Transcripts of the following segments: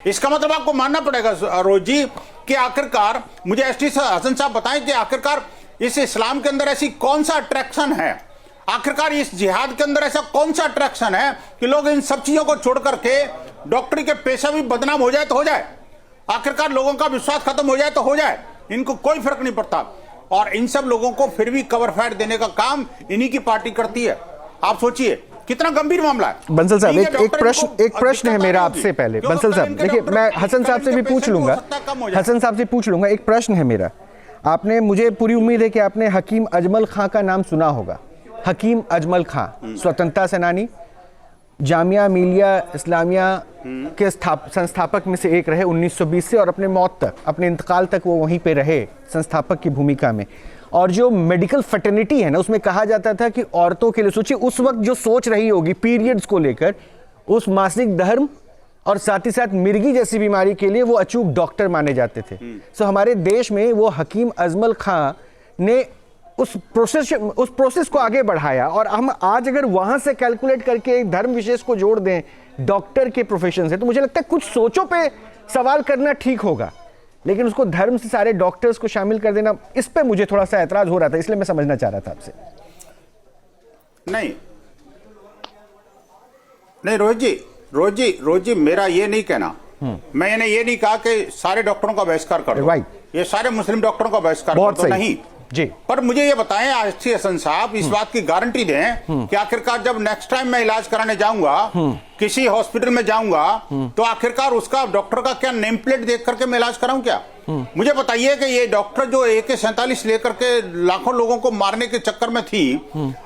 इसका मतलब आपको मानना पड़ेगा रोज जी कि आखिरकार मुझे एसटी हसन साहब बताएं कि आखिरकार इस इस्लाम के अंदर ऐसी कौन सा अट्रैक्शन है, आखिरकार इस जिहाद के अंदर ऐसा कौन सा अट्रैक्शन है कि लोग इन सब चीजों को छोड़ करके डॉक्टरी के पेशा भी बदनाम हो जाए तो हो जाए, आखिरकार लोगों का विश्वास खत्म हो जाए तो हो जाए, इनको कोई फर्क नहीं पड़ता। और इन सब लोगों को फिर भी कवर फाइट देने का काम इन्हीं की पार्टी करती है। आप सोचिए कितना गंभीर मामला है। बंसल साहब एक प्रश्न है मेरा आपसे पहले। बंसल साहब देखिए, मैं हसन साहब से भी पूछ लूंगा, हसन साहब से पूछ लूंगा। एक प्रश्न है मेरा, आपने, मुझे पूरी उम्मीद है कि आपने हकीम अजमल खां का नाम सुना होगा। हकीम अजमल खां स्वतंत्रता सेनानी, जामिया मिलिया इस्लामिया के संस्थापक में से एक रहे 1920 से, और अपने मौत तक, अपने इंतकाल तक वो वहीं पे रहे संस्थापक की भूमिका में। और जो मेडिकल फर्टिलिटी है ना, उसमें कहा जाता था कि औरतों के लिए, सोचिए उस वक्त जो सोच रही होगी पीरियड्स को लेकर, उस मासिक धर्म और साथ ही साथ मिर्गी जैसी बीमारी के लिए वो अचूक डॉक्टर माने जाते थे। सो हमारे देश में वो हकीम अजमल खां ने उस प्रोसेस को आगे बढ़ाया। और हम आज अगर वहां से कैलकुलेट करके एक धर्म विशेष को जोड़ दें डॉक्टर के प्रोफेशन से, तो मुझे लगता है कुछ सोचों पे सवाल करना ठीक होगा, लेकिन उसको धर्म से सारे डॉक्टर्स को शामिल कर देना, इस पे मुझे थोड़ा सा ऐतराज हो रहा था, इसलिए मैं समझना चाह रहा था आपसे। नहीं रोहित जी मेरा ये नहीं कहना, मैंने ये नहीं कहा कि सारे डॉक्टरों का बहिष्कार कर दो, ये सारे मुस्लिम डॉक्टरों का बहिष्कार कर दो, नहीं जी। पर मुझे ये बताएं एसटी हसन साहब, इस बात की गारंटी दें कि आखिरकार जब नेक्स्ट टाइम मैं इलाज कराने जाऊंगा, किसी हॉस्पिटल में जाऊंगा, तो आखिरकार उसका डॉक्टर का क्या नेम प्लेट देख करके मैं इलाज कराऊं क्या? मुझे बताइए कि ये डॉक्टर जो AK-47 लेकर के लाखों लोगों को मारने के चक्कर में थी,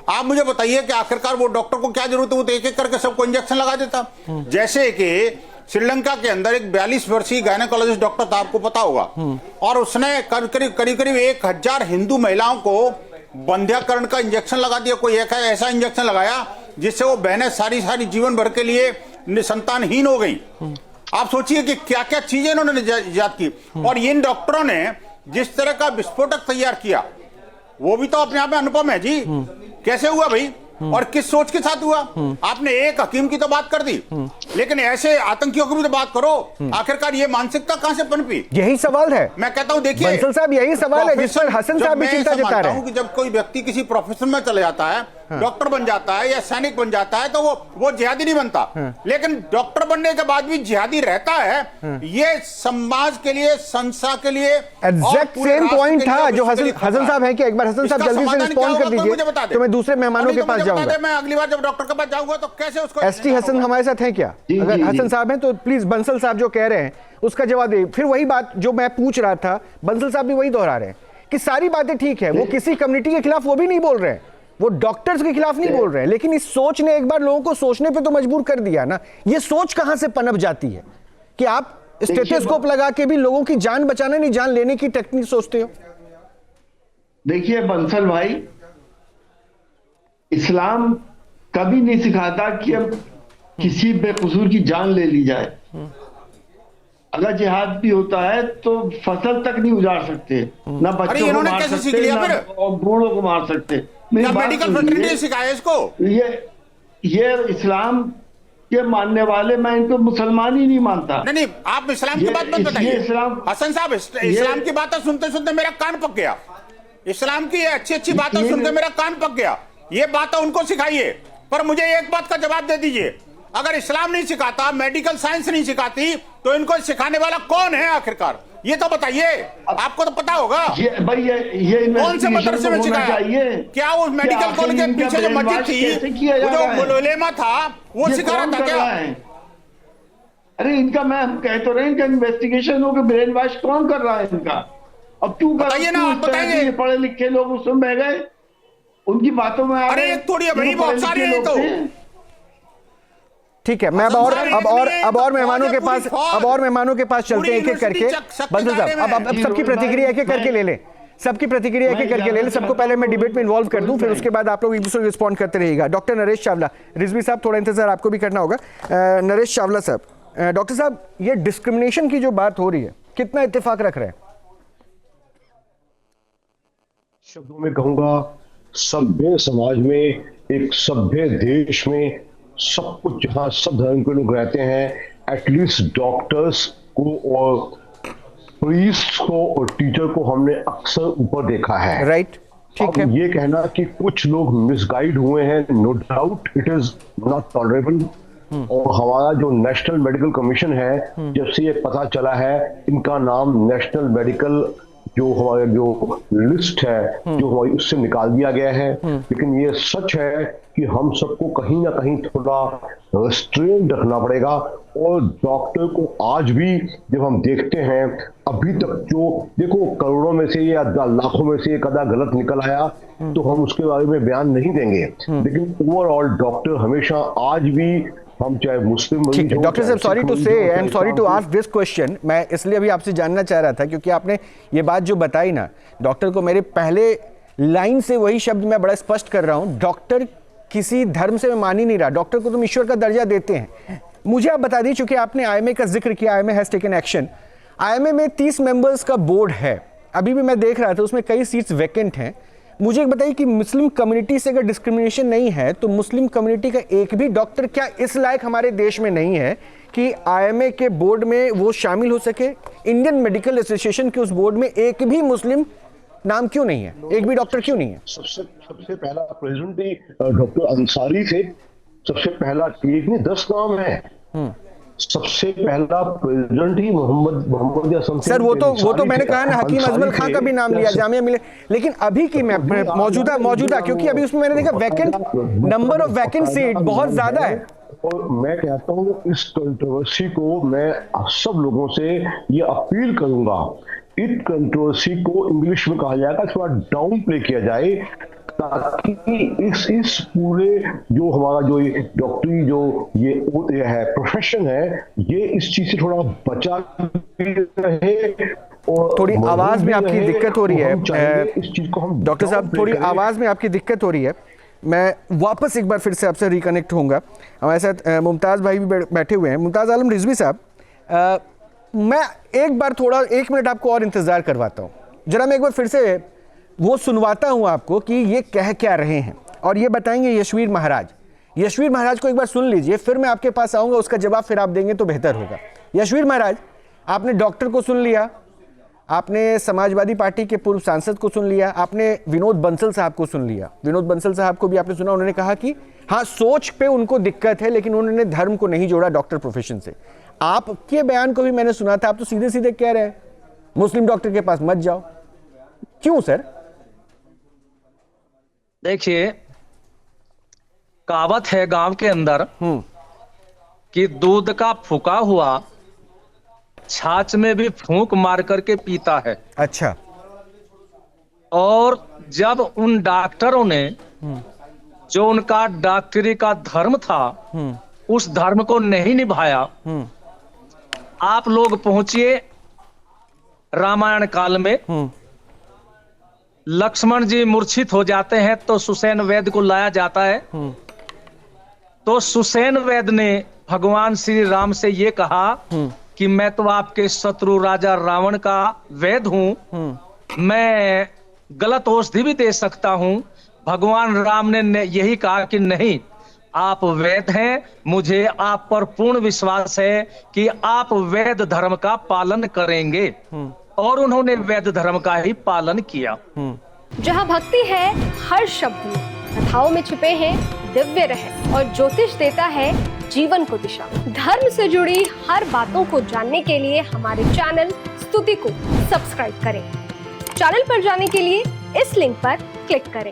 आप मुझे बताइए कि आखिरकार वो डॉक्टर को क्या जरूरत है, वो तो एक एक करके सबको इंजेक्शन लगा देता। जैसे कि श्रीलंका के अंदर एक 42 वर्षीय गायनेकोलॉजिस्ट डॉक्टर था, आपको पता होगा, और उसने करीब 1000 हिंदू महिलाओं को बंध्याकरण का इंजेक्शन लगा दिया। कोई एक ऐसा इंजेक्शन लगाया जिससे वो बहनें सारी जीवन भर के लिए संतानहीन हो गई। आप सोचिए कि क्या क्या चीजें इन्होंने इजाद की। और इन डॉक्टरों ने जिस तरह का विस्फोटक तैयार किया, वो भी तो अपने आप में अनुपम है जी। कैसे हुआ भाई, और किस सोच के साथ हुआ? आपने एक हकीम की तो बात कर दी, लेकिन ऐसे आतंकियों की भी तो बात करो। आखिरकार ये मानसिकता कहां से पनपी? यही सवाल है, मैं कहता हूं, देखिए बंसल साहब, यही सवाल है जिस पर हसन साहब भी चिंता जता रहे हैं कि जब कोई व्यक्ति किसी प्रोफेशन में चले जाता है, डॉक्टर बन जाता है या सैनिक बन जाता है, तो वो जिहादी नहीं बनता। लेकिन डॉक्टर बनने के बाद भी जिहादी रहता है। ये समाज के लिए, संस्था के लिए एग्जैक्ट सेम पॉइंट था जो हसन साहब है कि एक बार हसन साहब जल्दी से रिस्पॉन्ड कर दीजिए, तो मैं दूसरे मेहमानों के पास जाऊंगा। मैं अगली बार जब डॉक्टर के पास जाऊंगा तो कैसे उसको। एसटी हसन हमारे साथ हैं क्या? अगर हसन साहब हैं तो प्लीज बंसल साहब जो कह रहे हैं उसका जवाब दे। फिर वही बात जो मैं पूछ रहा था, बंसल साहब भी वही दोहरा रहे हैं कि सारी बातें ठीक है, वो किसी कम्युनिटी के खिलाफ वो भी नहीं बोल रहे हैं, वो डॉक्टर्स के खिलाफ नहीं बोल रहे हैं, लेकिन इस सोच ने एक बार लोगों को सोचने पे तो मजबूर कर दिया ना। ये सोच कहां से पनप जाती है कि आप स्टेथोस्कोप लगा के भी लोगों की जान बचाना नहीं, जान लेने की टेक्निक सोचते हो? देखिए बंसल भाई, इस्लाम कभी नहीं सिखाता कि अब किसी बेकसूर की जान ले ली जाए। अगर जिहाद भी होता है तो फसल तक नहीं उजाड़ सकते, ना बच्चों को मार सकते, ना बूढ़ों को मार सकते। मेडिकल फैसिलिटी सिखाया इसको। ये इस्लाम के मानने वाले, मैं इनको मुसलमान ही नहीं मानता। नहीं, आप इस्लाम की बात मत बताइए हसन साहब। इस्लाम की बातें सुनते सुनते मेरा कान पक गया। इस्लाम की अच्छी बातें सुनकर मेरा कान पक गया। ये बातें उनको सिखाइए, पर मुझे एक बात का जवाब दे दीजिए, अगर इस्लाम नहीं सिखाता, मेडिकल साइंस नहीं सिखाती, तो इनको सिखाने वाला कौन है आखिरकार? ये तो बताइए, आपको तो पता होगा। ये कौन से मदरसे में सिखाया? क्या उस मेडिकल कॉलेज के पीछे जो मस्जिद थी, वो जो उलेमा था, वो सिखा रहा था क्या? अरे इनका, मैं कह तो रहे, इनका इन्वेस्टिगेशन हो कि ब्रेन वॉश कौन कर रहा है इनका। अब क्यों बताइए ना, आप बताइए। पढ़े लिखे लोग उसमें बह गए, उनकी बातों में। अरे थोड़ी बड़ी बहुत सारी है तो ठीक है। मैं अब और मेहमानों के पास चलते हैं एक एक करके। बंसल साहब, अब सबकी प्रतिक्रिया एक एक करके ले लें, सबकी प्रतिक्रिया एक एक करके ले लें। सबको पहले मैं डिबेट में इन्वॉल्व कर दूं, फिर उसके बाद आप लोग एक दूसरे को रिस्पॉन्ड करते रहिएगा। डॉक्टर नरेश चावला, रिजवी साहब थोड़ा इंतजार आपको भी करना होगा। नरेश चावला साहब, डॉक्टर साहब, ये डिस्क्रिमिनेशन की जो बात हो रही है, कितना इत्तेफाक रख रहे हैं? शब्दों में कहूंगा, सभ्य समाज में, एक सभ्य देश में, सब कुछ जहां सब धर्म के लोग रहते हैं, एटलीस्ट डॉक्टर्स को और प्रीस्ट को और टीचर को हमने अक्सर ऊपर देखा है। राइट, ठीक है। अब ये कहना कि कुछ लोग मिसगाइड हुए हैं, no doubt it is not tolerable. और हमारा जो नेशनल मेडिकल कमीशन है, जब से ये पता चला है, इनका नाम नेशनल मेडिकल जो हमारे जो लिस्ट है जो हमारी उससे निकाल दिया गया है। लेकिन ये सच है कि हम सबको कहीं ना कहीं थोड़ा रेस्ट्रेंट रखना पड़ेगा। और डॉक्टर को आज भी जब हम देखते हैं, अभी तक जो देखो करोड़ों में से या लाखों में से एक आधा गलत निकल आया तो हम उसके बारे में बयान नहीं देंगे, लेकिन ओवरऑल डॉक्टर हमेशा आज भी, हम चाहे मुस्लिम, ठीक है डॉक्टर साहब, sorry to say I am sorry to ask this question, मैं इसलिए अभी आपसे जानना चाह रहा था क्योंकि आपने ये बात जो बताई ना, डॉक्टर को मेरे पहले लाइन से वही शब्द मैं बड़ा स्पष्ट कर रहा हूं, डॉक्टर किसी धर्म से मैं मान ही नहीं रहा, डॉक्टर को तुम ईश्वर का दर्जा देते हैं। मुझे आप बता दी, चूंकि आपने आईएमए का जिक्र किया, IMA has taken action. IMA में 30 मेंबर्स का बोर्ड है, अभी भी मैं देख रहा था उसमें कई सीट्स वैकेंट हैं। मुझे एक बताइए कि मुस्लिम कम्युनिटी से अगर डिस्क्रिमिनेशन नहीं है तो मुस्लिम कम्युनिटी का एक भी डॉक्टर क्या इस लायक हमारे देश में नहीं है कि आईएमए के बोर्ड में वो शामिल हो सके? इंडियन मेडिकल एसोसिएशन के उस बोर्ड में एक भी मुस्लिम नाम क्यों नहीं है, एक भी डॉक्टर क्यों नहीं है? सबसे पहला प्रेसिडेंट ही डॉक्टर अंसारी थे, सबसे पहला, एक नहीं 10 नाम है। सबसे पहला प्रेसिडेंट ही मोहम्मद असम सर वो तो मैंने कहा ना, हकीम अजमल खान का भी नाम लिया, जामिया मिले, लेकिन अभी की मैं मौजूदा क्योंकि अभी उसमें मैंने देखा vacant number of vacant seat बहुत ज्यादा है। और मैं कहता हूँ इस कंट्रोवर्सी को मैं सब लोगों से ये अपील करूंगा, इस कंट्रोवर्सी को इंग्लिश में कहा जाएगा थोड़ा डाउन प्ले किया जाए, ताकि इस पूरे जो हमारा जो डॉक्टरी जो ये है प्रोफेशन है, ये इस चीज से थोड़ा बचा रहे। और थोड़ी आवाज में आपकी दिक्कत हो रही है इस चीज को हम डॉक्टर साहब, थोड़ी आवाज में आपकी दिक्कत हो रही है। मैं वापस एक बार फिर से आपसे रिकनेक्ट होऊंगा। हमारे साथ मुमताज़ भाई भी बैठे हुए हैं। मुमताज़ आलम रिजवी साहब, मैं एक बार थोड़ा 1 मिनट आपको और इंतज़ार करवाता हूँ, जरा मैं एक बार फिर से वो सुनवाता हूँ आपको कि ये कह क्या रहे हैं, और ये बताएंगे यशवीर महाराज। यशवीर महाराज को एक बार सुन लीजिए, फिर मैं आपके पास आऊँगा, उसका जवाब फिर आप देंगे तो बेहतर होगा। यशवीर महाराज, आपने डॉक्टर को सुन लिया, आपने समाजवादी पार्टी के पूर्व सांसद को सुन लिया, आपने विनोद बंसल साहब को सुन लिया। विनोद बंसल साहब को भी आपने सुना, उन्होंने कहा कि हाँ सोच पे उनको दिक्कत है, लेकिन उन्होंने धर्म को नहीं जोड़ा डॉक्टर प्रोफेशन से। आपके बयान को भी मैंने सुना था, आप तो सीधे सीधे कह रहे हैं मुस्लिम डॉक्टर के पास मत जाओ, क्यों सर? देखिए, कहावत है गांव के अंदर कि दूध का फूका हुआ छाछ में भी फूंक मार करके पीता है। अच्छा। और जब उन डॉक्टरों ने जो उनका डॉक्टरी का धर्म था उस धर्म को नहीं निभाया, आप लोग पहुंचिए रामायण काल में, लक्ष्मण जी मूर्छित हो जाते हैं तो सुसैन वैद्य को लाया जाता है। तो सुसैन वैद्य ने भगवान श्री राम से ये कहा कि मैं तो आपके शत्रु राजा रावण का वैद्य हूं, मैं गलत औषधि भी दे सकता हूं। भगवान राम ने यही कहा कि नहीं, आप वैद्य हैं, मुझे आप पर पूर्ण विश्वास है कि आप वैद्य धर्म का पालन करेंगे। और उन्होंने वैद्य धर्म का ही पालन किया। जहाँ भक्ति है हर शब्द में, कथाओं में छुपे हैं दिव्य रहस्य, और ज्योतिष देता है जीवन को दिशा। धर्म से जुड़ी हर बातों को जानने के लिए हमारे चैनल स्तुति को सब्सक्राइब करें। चैनल पर जाने के लिए इस लिंक पर क्लिक करें।